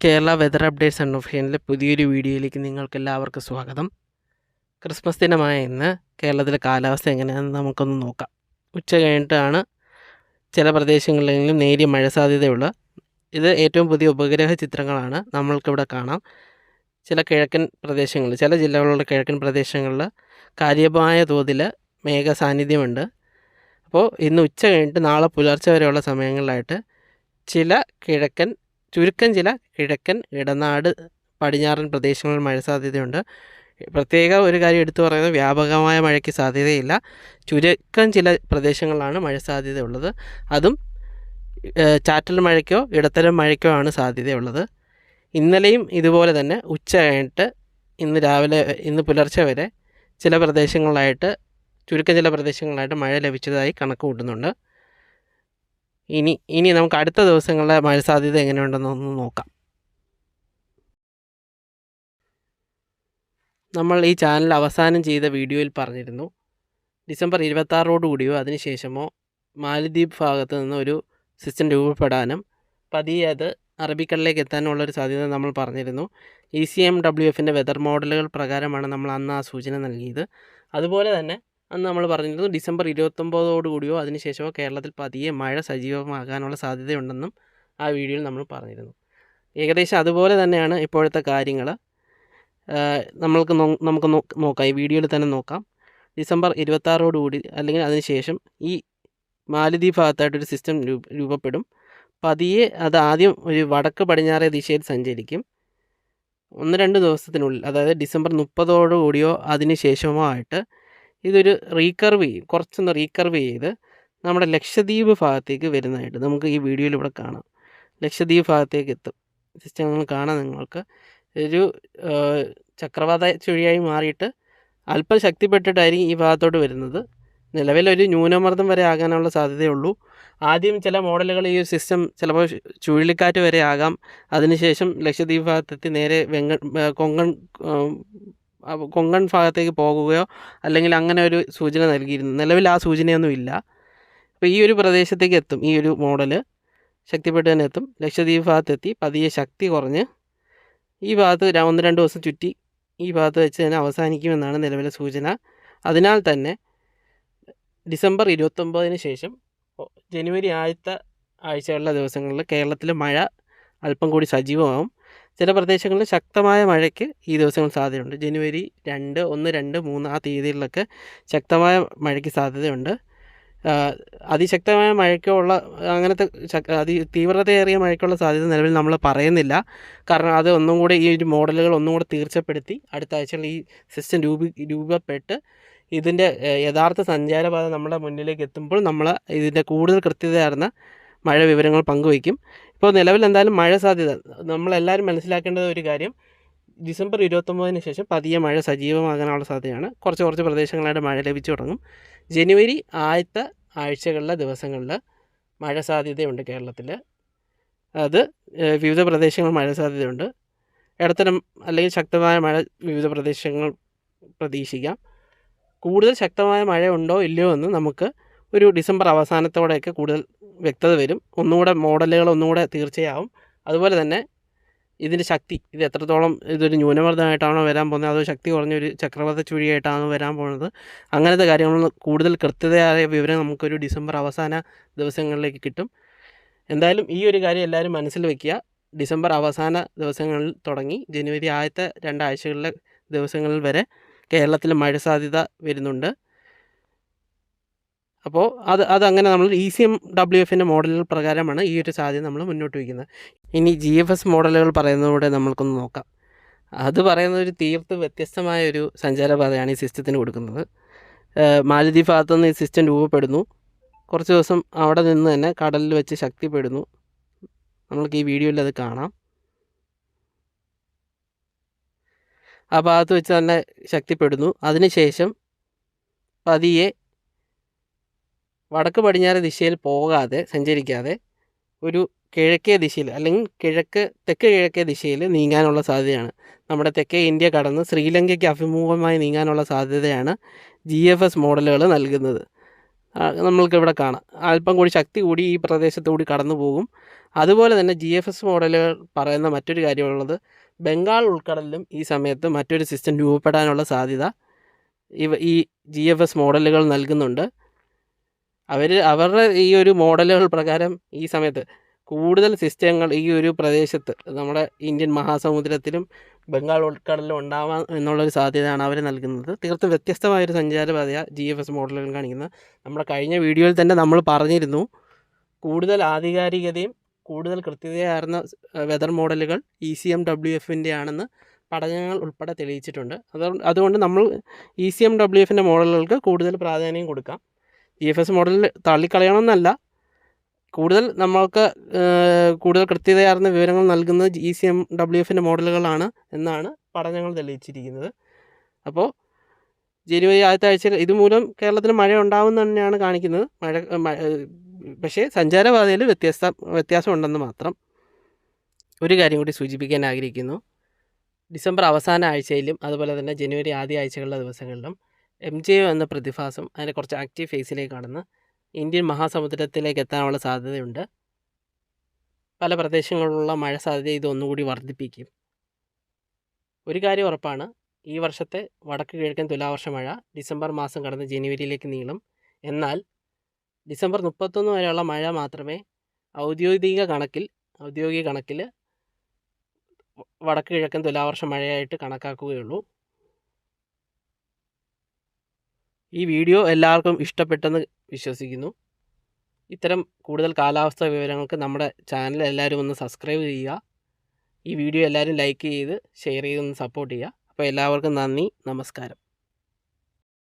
Kerala weather updates അൺഒഫീഷ്യലിലെ പുതിയൊരു വീഡിയോയിലേക്ക് നിങ്ങൾക്കെല്ലാവർക്കും സ്വാഗതം. ക്രിസ്മസ് ദിനമായ ഇന്ന് കേരളത്തിലെ കാലാവസ്ഥ എങ്ങനെയാണെന്ന് നമുക്കൊന്ന് നോക്കാം. ഉച്ച കഴിഞ്ഞിട്ടാണ് ചില പ്രദേശങ്ങളിലെങ്കിലും നേരിയ മഴ സാധ്യതയുള്ള. ഇത് ഏറ്റവും പുതിയ ഉപഗ്രഹ ചിത്രങ്ങളാണ് നമ്മൾക്കിവിടെ കാണാം. ചില ജില്ലകളുടെ കിഴക്കൻ പ്രദേശങ്ങളിൽ കാര്യമായ തോതിൽ മേഘ സാന്നിധ്യമുണ്ട്. അപ്പോൾ ഇന്ന് ഉച്ച കഴിഞ്ഞിട്ട് നാളെ പുലർച്ചെ വരെയുള്ള സമയങ്ങളിലായിട്ട് ചുരുക്കം ചില കിഴക്കൻ, ഇടനാട്, പടിഞ്ഞാറൻ പ്രദേശങ്ങളിൽ മഴ സാധ്യതയുണ്ട്. പ്രത്യേക ഒരു കാര്യം എടുത്തു പറയുന്നത്, വ്യാപകമായ മഴയ്ക്ക് സാധ്യതയില്ല. ചുരുക്കം ചില പ്രദേശങ്ങളിലാണ് മഴ സാധ്യതയുള്ളത്. അതും ചാറ്റൽ മഴയ്ക്കോ ഇടത്തരം മഴയ്ക്കോ ആണ് സാധ്യതയുള്ളത്. ഇന്നലെയും ഇതുപോലെ തന്നെ ഉച്ച കഴിഞ്ഞിട്ട് ഇന്ന് പുലർച്ചെ വരെ ചുരുക്കം ചില പ്രദേശങ്ങളിലായിട്ട് മഴ ലഭിച്ചതായി കണക്ക് കൂട്ടുന്നുണ്ട്. ഇനി നമുക്ക് അടുത്ത ദിവസങ്ങളിലെ മഴ സാധ്യത എങ്ങനെയുണ്ടെന്നൊന്ന് നോക്കാം. നമ്മൾ ഈ ചാനൽ അവസാനം ചെയ്ത വീഡിയോയിൽ പറഞ്ഞിരുന്നു, ഡിസംബർ 26 അതിനുശേഷമോ മാലദ്വീപ് ഭാഗത്ത് നിന്ന് ഒരു സിസ്റ്റം രൂപപ്പെടാനും പതിയെ അത് അറബിക്കടലിലേക്ക് എത്താനുള്ളൊരു സാധ്യത നമ്മൾ പറഞ്ഞിരുന്നു. ECMWFൻ്റെ വെതർ മോഡലുകൾ പ്രകാരമാണ് നമ്മൾ അന്ന് ആ സൂചന നൽകിയത്. അതുപോലെ തന്നെ അന്ന് നമ്മൾ പറഞ്ഞിരുന്നു, ഡിസംബർ 29 അതിനുശേഷമോ കേരളത്തിൽ പതിയെ മഴ സജീവമാകാനുള്ള സാധ്യതയുണ്ടെന്നും ആ വീഡിയോയിൽ നമ്മൾ പറഞ്ഞിരുന്നു. ഏകദേശം അതുപോലെ തന്നെയാണ് ഇപ്പോഴത്തെ കാര്യങ്ങൾ. നമുക്ക് നോക്കാം, ഈ വീഡിയോയിൽ തന്നെ നോക്കാം. ഡിസംബർ 26 അല്ലെങ്കിൽ അതിനുശേഷം ഈ മാലദ്വീപ് ഭാഗത്തായിട്ടൊരു സിസ്റ്റം രൂപപ്പെടും. പതിയെ അത് ആദ്യം ഒരു വടക്ക് പടിഞ്ഞാറേ ദിശയിൽ സഞ്ചരിക്കും. 1-2 ദിവസത്തിനുള്ളിൽ, അതായത് ഡിസംബർ 30 അതിനുശേഷമോ ആയിട്ട് ഇതൊരു കുറച്ചൊന്ന് റീകർവ് ചെയ്ത് നമ്മുടെ ലക്ഷദ്വീപ് ഭാഗത്തേക്ക് വരുന്നതായിട്ട് നമുക്ക് ഈ വീഡിയോയിൽ ഇവിടെ കാണാം. ലക്ഷദ്വീപ് ഭാഗത്തേക്ക് എത്തും. സിസ്റ്റം കാണാം നിങ്ങൾക്ക്. ഒരു ചക്രവാത ചുഴിയായി മാറിയിട്ട് അല്പം ശക്തിപ്പെട്ടിട്ടായിരിക്കും ഈ ഭാഗത്തോട്ട് വരുന്നത്. നിലവിലൊരു ന്യൂനമർദ്ദം വരെ ആകാനുള്ള സാധ്യതയുള്ളൂ. ആദ്യം ചില മോഡലുകൾ ഈ സിസ്റ്റം ചിലപ്പോൾ ചുഴലിക്കാറ്റ് വരെ ആകാം. അതിനുശേഷം ലക്ഷദ്വീപ് ഭാഗത്തെത്തി നേരെ കൊങ്കൺ ഭാഗത്തേക്ക് പോകുകയോ അല്ലെങ്കിൽ അങ്ങനെ ഒരു സൂചന നൽകിയിരുന്നു. നിലവിൽ ആ സൂചനയൊന്നും ഇല്ല. അപ്പോൾ ഈ ഒരു പ്രദേശത്തേക്ക് എത്തും. ഈ ഒരു മോഡൽ ശക്തിപ്പെട്ട് തന്നെ എത്തും. ലക്ഷദ്വീപ് ഭാഗത്തെത്തി പതിയെ ശക്തി കുറഞ്ഞ് ഈ ഭാഗത്ത് 1-2 ദിവസം ചുറ്റി ഈ ഭാഗത്ത് വെച്ച് തന്നെ അവസാനിക്കുമെന്നാണ് നിലവിലെ സൂചന. അതിനാൽ തന്നെ ഡിസംബർ 29 ശേഷം ജനുവരി ആദ്യത്തെ ആഴ്ചകളിലെ ദിവസങ്ങളിൽ കേരളത്തിൽ മഴ അല്പം കൂടി സജീവമാകും. ചില പ്രദേശങ്ങളിൽ ശക്തമായ മഴയ്ക്ക് ഈ ദിവസങ്ങൾ സാധ്യതയുണ്ട്. ജനുവരി 1, 2, 3 ആ തീയതികളിലൊക്കെ ശക്തമായ മഴയ്ക്ക് സാധ്യതയുണ്ട്. അതിശക്തമായ മഴയ്ക്കുള്ള അങ്ങനത്തെ തീവ്രതയേറിയ മഴയ്ക്കുള്ള സാധ്യത നിലവിൽ നമ്മൾ പറയുന്നില്ല. കാരണം അത് ഒന്നും കൂടെ ഈ ഒരു മോഡലുകൾ ഒന്നും കൂടെ തീർച്ചപ്പെടുത്തി അടുത്ത ആഴ്ചകളിൽ ഈ സിസ്റ്റം രൂപപ്പെട്ട് ഇതിൻ്റെ യഥാർത്ഥ സഞ്ചാരപാത നമ്മുടെ മുന്നിലേക്ക് എത്തുമ്പോൾ നമ്മൾ ഇതിൻ്റെ കൂടുതൽ കൃത്യതയാർന്ന മഴ വിവരങ്ങൾ പങ്കുവയ്ക്കും. ഇപ്പോൾ നിലവിൽ എന്തായാലും മഴ സാധ്യത നമ്മളെല്ലാവരും മനസ്സിലാക്കേണ്ടത് ഒരു കാര്യം, ഡിസംബർ 29 ശേഷം പതിയെ മഴ സജീവമാകാനുള്ള സാധ്യതയാണ്. കുറച്ച് പ്രദേശങ്ങളായിട്ട് മഴ ലഭിച്ചു തുടങ്ങും. ജനുവരി ആദ്യത്തെ ആഴ്ചകളിലെ ദിവസങ്ങളിൽ മഴ സാധ്യതയുണ്ട് കേരളത്തിൽ. അത് വിവിധ പ്രദേശങ്ങളിൽ മഴ സാധ്യതയുണ്ട്. ഇടത്തരം അല്ലെങ്കിൽ ശക്തമായ മഴ വിവിധ പ്രദേശങ്ങൾ പ്രതീക്ഷിക്കാം. കൂടുതൽ ശക്തമായ മഴ ഉണ്ടോ ഇല്ലയോ എന്ന് നമുക്ക് ഒരു ഡിസംബർ അവസാനത്തോടെയൊക്കെ കൂടുതൽ വ്യക്തത വരും. മോഡലുകൾ ഒന്നുകൂടെ തീർച്ചയാവും. അതുപോലെ തന്നെ ഇതിൻ്റെ ശക്തി, ഇത് എത്രത്തോളം ഇതൊരു ന്യൂനമർദ്ദമായിട്ടാണോ വരാൻ പോകുന്നത്, അതോ ശക്തി കുറഞ്ഞൊരു ചക്രവാത ചുഴിയായിട്ടാണോ വരാൻ പോകുന്നത്, അങ്ങനത്തെ കാര്യങ്ങളിൽ കൂടുതൽ കൃത്യതയായ വിവരം നമുക്കൊരു ഡിസംബർ അവസാന ദിവസങ്ങളിലേക്ക് കിട്ടും. എന്തായാലും ഈ ഒരു കാര്യം എല്ലാവരും മനസ്സിൽ വയ്ക്കുക. ഡിസംബർ അവസാന ദിവസങ്ങളിൽ തുടങ്ങി ജനുവരി ആദ്യത്തെ 2 ആഴ്ചകളിലെ ദിവസങ്ങളിൽ വരെ കേരളത്തിൽ മഴ സാധ്യത വരുന്നുണ്ട്. അപ്പോൾ അതങ്ങനെ നമ്മൾ ECMWFൻ്റെ മോഡലുകൾ പ്രകാരമാണ് ഈ ഒരു സാധ്യത നമ്മൾ മുന്നോട്ട് വയ്ക്കുന്നത്. ഇനി GFS മോഡലുകൾ പറയുന്നതോടെ നമ്മൾക്കൊന്ന് നോക്കാം. അത് പറയുന്നത് ഒരു തീർത്ത് വ്യത്യസ്തമായ ഒരു സഞ്ചാരപാതയാണ് ഈ സിസ്റ്റത്തിന് കൊടുക്കുന്നത്. മാലദ്വീപ് ഭാഗത്തുനിന്ന് ഈ സിസ്റ്റം രൂപപ്പെടുന്നു. കുറച്ച് ദിവസം അവിടെ നിന്ന് തന്നെ കടലിൽ വെച്ച് ശക്തിപ്പെടുന്നു. നമ്മൾക്ക് ഈ വീഡിയോയിൽ അത് കാണാം. ആ ഭാഗത്ത് വെച്ച് തന്നെ ശക്തിപ്പെടുന്നു. അതിനുശേഷം പതിയെ വടക്ക് പടിഞ്ഞാറ് ദിശയിൽ സഞ്ചരിക്കാതെ ഒരു കിഴക്കേ ദിശയിൽ അല്ലെങ്കിൽ തെക്ക് കിഴക്കേ ദിശയിൽ നീങ്ങാനുള്ള സാധ്യതയാണ്. നമ്മുടെ തെക്കേ ഇന്ത്യ കടന്ന് ശ്രീലങ്കയ്ക്ക് അഭിമുഖമായി നീങ്ങാനുള്ള സാധ്യതയാണ് GFS മോഡലുകൾ നൽകുന്നത്. നമ്മൾക്കിവിടെ കാണാം. അല്പം കൂടി ശക്തി കൂടി ഈ പ്രദേശത്തു കൂടി കടന്നു പോകും. അതുപോലെ തന്നെ GFS മോഡലുകൾ പറയുന്ന മറ്റൊരു കാര്യമുള്ളത്, ബംഗാൾ ഉൾക്കടലിലും ഈ സമയത്ത് മറ്റൊരു സിസ്റ്റം രൂപപ്പെടാനുള്ള സാധ്യത ഈ GFS മോഡലുകൾ നൽകുന്നുണ്ട്. അവരുടെ ഈ ഒരു മോഡലുകൾ പ്രകാരം ഈ സമയത്ത് കൂടുതൽ സിസ്റ്റങ്ങൾ ഈ ഒരു പ്രദേശത്ത് നമ്മുടെ ഇന്ത്യൻ മഹാസമുദ്രത്തിലും ബംഗാൾ ഉൾക്കടലിലും ഉണ്ടാവാം എന്നുള്ളൊരു സാധ്യതയാണ് അവർ നൽകുന്നത്. തീർത്തും വ്യത്യസ്തമായൊരു സഞ്ചാരപാതയാണ് GFS മോഡലുകൾ കാണിക്കുന്നത്. നമ്മുടെ കഴിഞ്ഞ വീഡിയോയിൽ തന്നെ നമ്മൾ പറഞ്ഞിരുന്നു, കൂടുതൽ ആധികാരികതയും കൂടുതൽ കൃത്യതയാർന്ന വെതർ മോഡലുകൾ ECMWFൻ്റെ ആണെന്ന് പഠനങ്ങൾ ഉൾപ്പെടെ തെളിയിച്ചിട്ടുണ്ട്. അതുകൊണ്ട് നമ്മൾ ECMWFൻ്റെ മോഡലുകൾക്ക് കൂടുതൽ പ്രാധാന്യം കൊടുക്കാം. GFS മോഡൽ തള്ളിക്കളയണമെന്നല്ല, കൂടുതൽ നമ്മൾക്ക് കൂടുതൽ കൃത്യതയാർന്ന വിവരങ്ങൾ നൽകുന്നത് ECMWFൻ്റെ മോഡലുകളാണ് എന്നാണ് പഠനങ്ങൾ തെളിയിച്ചിരിക്കുന്നത്. അപ്പോൾ ജനുവരി ആദ്യത്തെ ആഴ്ചയിൽ ഇതുമൂലം കേരളത്തിൽ മഴ ഉണ്ടാകുമെന്ന് തന്നെയാണ് കാണിക്കുന്നത്. പക്ഷേ സഞ്ചാരപാതയിൽ വ്യത്യാസം ഉണ്ടെന്ന് മാത്രം. ഒരു കാര്യം കൂടി സൂചിപ്പിക്കാൻ ആഗ്രഹിക്കുന്നു. ഡിസംബർ അവസാന ആഴ്ചയിലും അതുപോലെ തന്നെ ജനുവരി ആദ്യ ആഴ്ചകളിലെ ദിവസങ്ങളിലും MJO എന്ന പ്രതിഭാസം അതിൻ്റെ കുറച്ച് ആക്റ്റീവ് ഫേസിലേക്ക് കടന്ന് ഇന്ത്യൻ മഹാസമുദ്രത്തിലേക്ക് എത്താനുള്ള സാധ്യതയുണ്ട്. പല പ്രദേശങ്ങളിലുള്ള മഴ സാധ്യത ഇതൊന്നുകൂടി വർദ്ധിപ്പിക്കും. ഒരു കാര്യം ഉറപ്പാണ്, ഈ വർഷത്തെ വടക്ക് കിഴക്കൻ തുലാവർഷ മഴ ഡിസംബർ മാസം കടന്ന് ജനുവരിയിലേക്ക് നീളും. എന്നാൽ ഡിസംബർ 31 വരെയുള്ള മഴ മാത്രമേ ഔദ്യോഗിക കണക്കിൽ വടക്ക് കിഴക്കൻ തുലാവർഷ മഴയായിട്ട് കണക്കാക്കുകയുള്ളൂ. ഈ വീഡിയോ എല്ലാവർക്കും ഇഷ്ടപ്പെട്ടെന്ന് വിശ്വസിക്കുന്നു. ഇത്തരം കൂടുതൽ കാലാവസ്ഥാ വിവരങ്ങൾക്ക് നമ്മുടെ ചാനൽ എല്ലാവരും ഒന്ന് സബ്സ്ക്രൈബ് ചെയ്യുക. ഈ വീഡിയോ എല്ലാവരും ലൈക്ക് ചെയ്ത് ഷെയർ ചെയ്തൊന്ന് സപ്പോർട്ട് ചെയ്യുക. അപ്പോൾ എല്ലാവർക്കും നന്ദി, നമസ്കാരം.